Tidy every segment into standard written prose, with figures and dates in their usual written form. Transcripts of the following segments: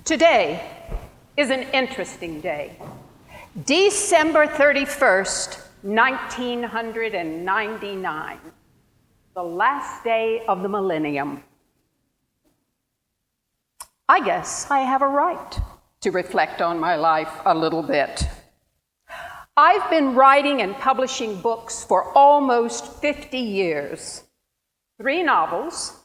Today is an interesting day. December 31st, 1999, the last day of the millennium. I guess I have a right to reflect on my life a little bit. I've been writing and publishing books for almost 50 years. 3 novels,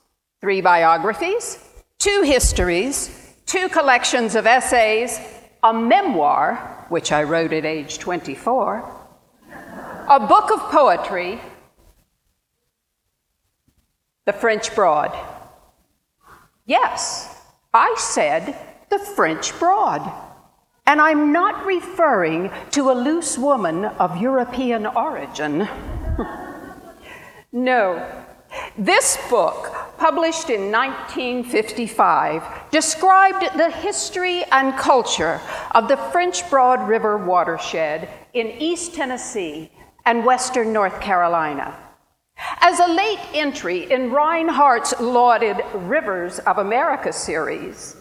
3 biographies, 2 histories, 2 collections of essays, a memoir, which I wrote at age 24, a book of poetry, The French Broad. Yes, I said the French Broad. And I'm not referring to a loose woman of European origin. No. This book, published in 1955, described the history and culture of the French Broad River watershed in East Tennessee and western North Carolina. As a late entry in Reinhardt's lauded Rivers of America series,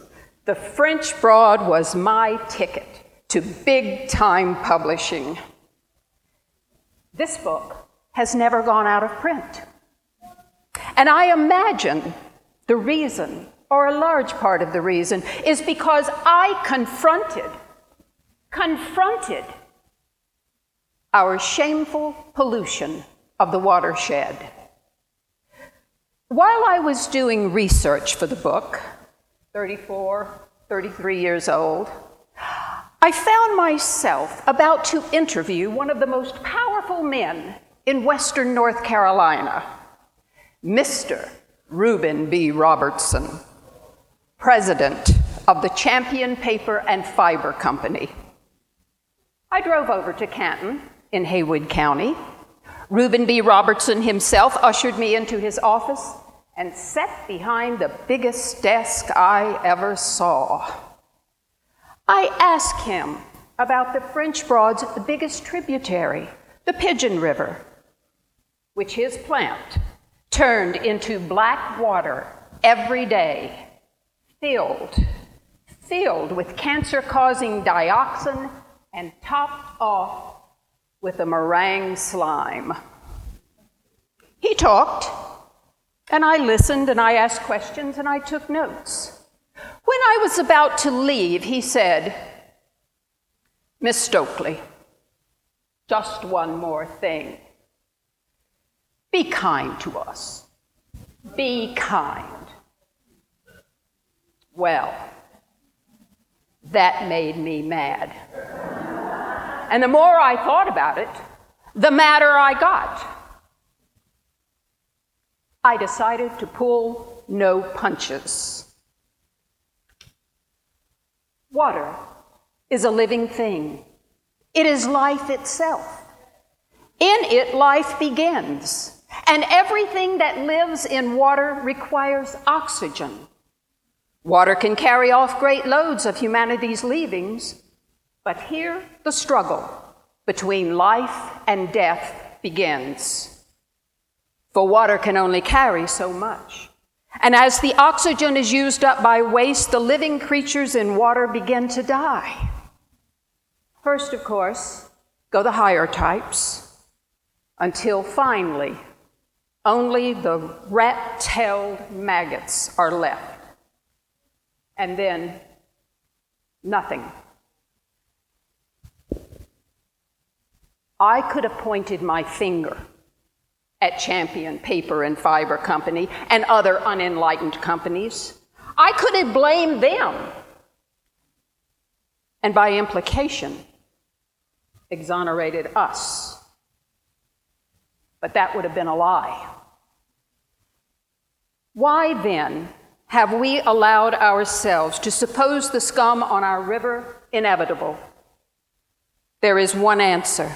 the French Broad was my ticket to big-time publishing. This book has never gone out of print. And I imagine the reason, or a large part of the reason, is because I confronted our shameful pollution of the watershed. While I was doing research for the book, 33 years old, I found myself about to interview one of the most powerful men in western North Carolina, Mr. Reuben B. Robertson, president of the Champion Paper and Fiber Company. I drove over to Canton in Haywood County. Reuben B. Robertson himself ushered me into his office and sat behind the biggest desk I ever saw. I asked him about the French Broad's biggest tributary, the Pigeon River, which his plant turned into black water every day, filled with cancer-causing dioxin and topped off with a meringue slime. He talked, and I listened, and I asked questions, and I took notes. When I was about to leave, he said, "Miss Stokely, just one more thing. Be kind to us. Be kind." Well, that made me mad. And the more I thought about it, the madder I got. I decided to pull no punches. Water is a living thing. It is life itself. In it, life begins, and everything that lives in water requires oxygen. Water can carry off great loads of humanity's leavings, but here the struggle between life and death begins. For water can only carry so much. And as the oxygen is used up by waste, the living creatures in water begin to die. First, of course, go the higher types, until finally, only the rat-tailed maggots are left. And then, nothing. I could have pointed my finger at Champion Paper and Fiber Company and other unenlightened companies. I could have blamed them, and by implication, exonerated us. But that would have been a lie. Why then have we allowed ourselves to suppose the scum on our river inevitable? There is one answer: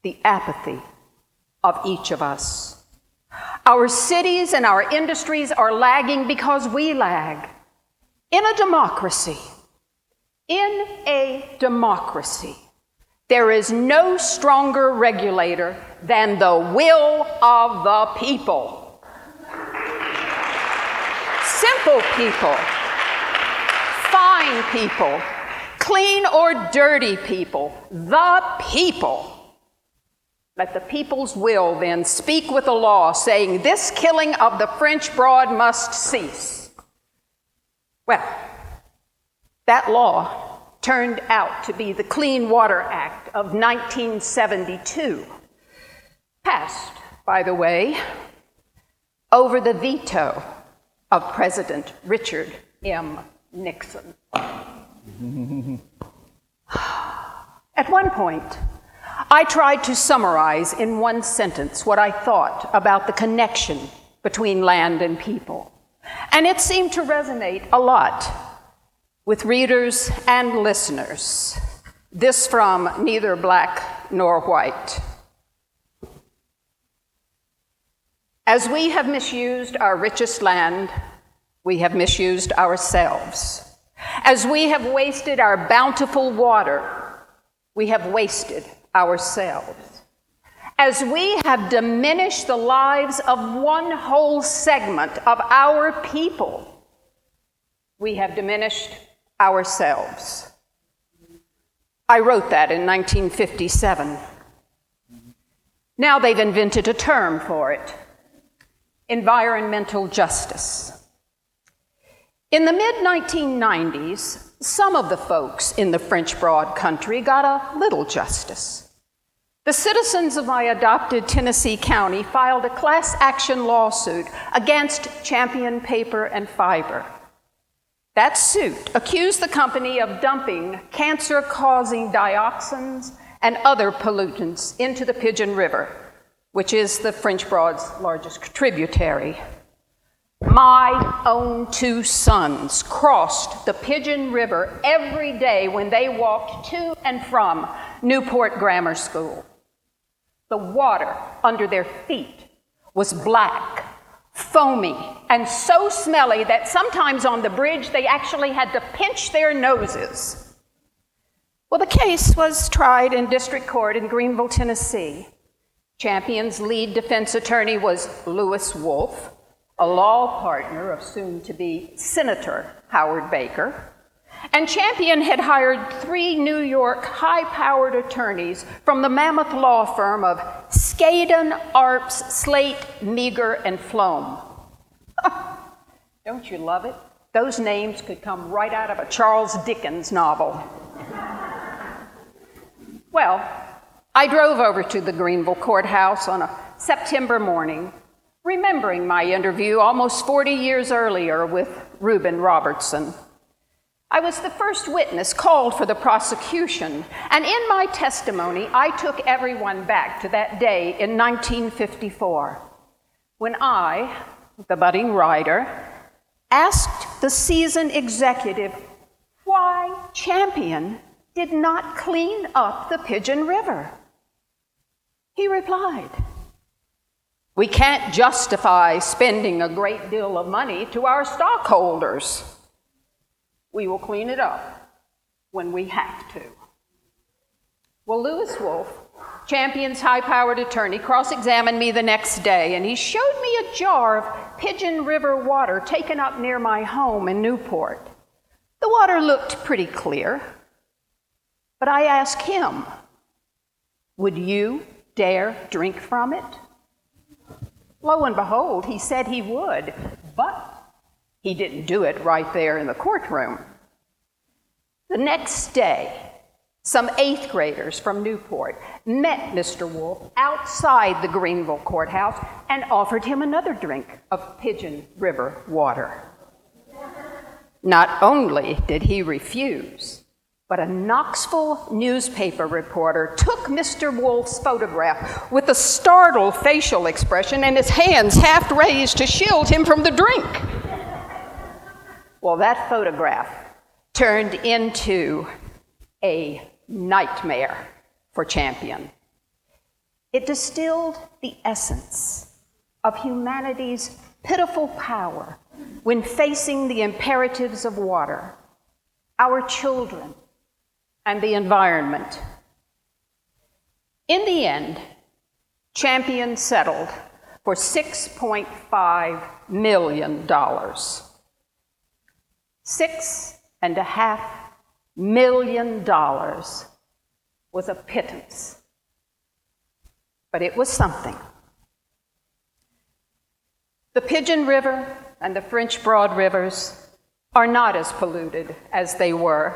the apathy of each of us. Our cities and our industries are lagging because we lag. In a democracy, there is no stronger regulator than the will of the people. beautiful people, fine people, clean or dirty people, the people. Let the people's will then speak with the law, saying, this killing of the French Broad must cease. Well, that law turned out to be the Clean Water Act of 1972, passed, by the way, over the veto of President Richard M. Nixon. At one point, I tried to summarize in one sentence what I thought about the connection between land and people, and it seemed to resonate a lot with readers and listeners. This from neither black nor white. As we have misused our richest land, we have misused ourselves. As we have wasted our bountiful water, we have wasted ourselves. As we have diminished the lives of one whole segment of our people, we have diminished ourselves. I wrote that in 1957. Now they've invented a term for it: environmental justice. In the mid-1990s, some of the folks in the French Broad country got a little justice. The citizens of my adopted Tennessee county filed a class action lawsuit against Champion Paper and Fiber. That suit accused the company of dumping cancer-causing dioxins and other pollutants into the Pigeon River, which is the French Broad's largest tributary. My own two sons crossed the Pigeon River every day when they walked to and from Newport Grammar School. The water under their feet was black, foamy, and so smelly that sometimes on the bridge they actually had to pinch their noses. Well, the case was tried in district court in Greenville, Tennessee. Champion's lead defense attorney was Lewis Wolf, a law partner of soon-to-be Senator Howard Baker. And Champion had hired 3 New York high-powered attorneys from the mammoth law firm of Skadden, Arps, Slate, Meager, and Floam. Don't you love it? Those names could come right out of a Charles Dickens novel. Well, I drove over to the Greenville courthouse on a September morning, remembering my interview almost 40 years earlier with Reuben Robertson. I was the first witness called for the prosecution, and in my testimony, I took everyone back to that day in 1954, when I, the budding writer, asked the seasoned executive why Champion did not clean up the Pigeon River. He replied, "We can't justify spending a great deal of money to our stockholders. We will clean it up when we have to." Well, Lewis Wolf, Champion's high-powered attorney, cross-examined me the next day, and he showed me a jar of Pigeon River water taken up near my home in Newport. The water looked pretty clear, but I asked him, "Would you dare drink from it?" Lo and behold, he said he would, but he didn't do it right there in the courtroom. The next day, some 8th graders from Newport met Mr. Wolf outside the Greenville courthouse and offered him another drink of Pigeon River water. Not only did he refuse, but a Knoxville newspaper reporter took Mr. Wolf's photograph with a startled facial expression and his hands half raised to shield him from the drink. Well, that photograph turned into a nightmare for Champion. It distilled the essence of humanity's pitiful power when facing the imperatives of water, our children, and the environment. In the end, Champion settled for $6.5 million. $6.5 million was a pittance, but it was something. The Pigeon River and the French Broad Rivers are not as polluted as they were,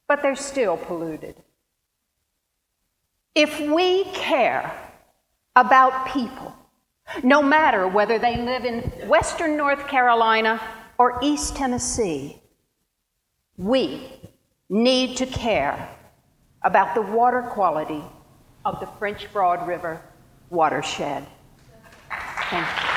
but they're still polluted. If we care about people, no matter whether they live in Western North Carolina or East Tennessee, we need to care about the water quality of the French Broad River watershed. Thank you.